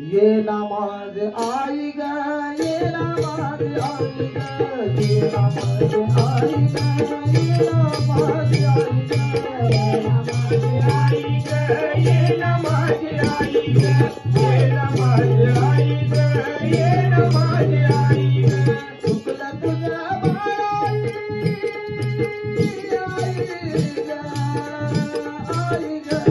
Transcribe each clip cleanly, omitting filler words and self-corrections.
ये नमाज आई ग, ये नमाज आई ग, ये नमाज आई ग, ये नमाज आई ग, ये नमाज आई ग, ये नमाज आई ग, ये नमाज आई ग, चुकलं तुझ्या बाळाई आई ग,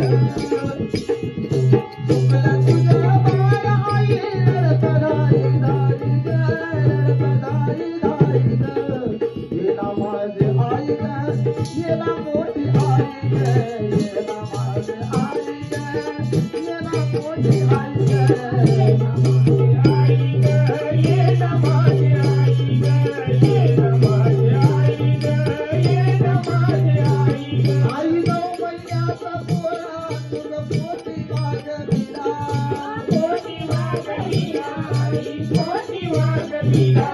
चुकलं तुझ्या बाळाई रडपदाई दाई ग, रडपदाई दाई ग, ये नमाज आई ग, ये ना मोठी आई ग, ये नमाज आई ग, ये ना मोठी आई ग, ये नमाज आई ग, ये नमाज आई ग, ये नमाज आई ग, आई गो मैयाचा पोरा तुझं पोटी वाजविला, पोटी वाजविला, पोटी वाजविला,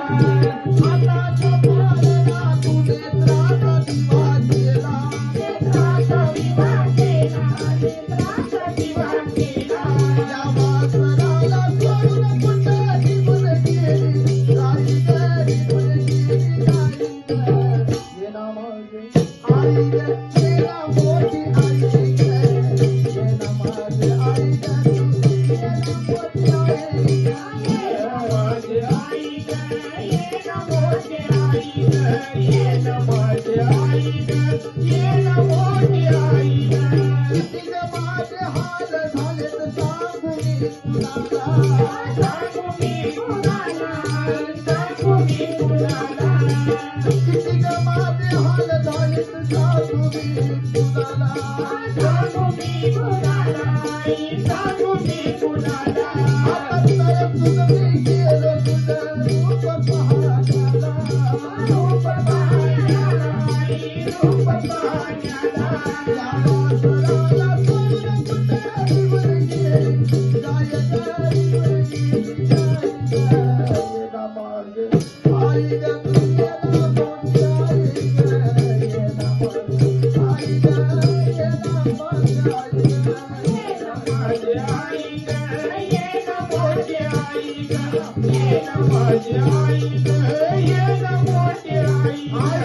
हाताच्या पायाला तू नेत्राचा दिवा केला, नेत्राचा दिवा केला, नेत्राचा दिवा केला, या वासराला सोडून कुठं निघून गेली, गाई ग, निघून गेली गाई ग, ये नमाज आई ग, ये ना मोठी आई ग, ये नमाज आई ग, ये ना मोठी आई ग, ये नमाज आई ग, ये नमाज आई ग, ये नमाज आई ग, ये नमाज आई ग, किती ग माझे हाल झालेत सांगू मी कुणाला, सांगू मी कुणाला, सांगू मी कुणाला, किती ग माझे हाल झालेत सांगू मी कुणाला, सांगू मी कुणाला, सांगू मी कुणाला, आता तर तुझं मी गेलो तुझं रूप पाहण्याला, रूप पाहण्याला, रूप पाहण्याला, या वासराला सोडून कुठं निघून गेली, गाय ग, निघून गेली गाय ग, ये नमाज आई ग, ये ना मोठी आई ग, ये नमाज आई ग, ये नमाज आई ग.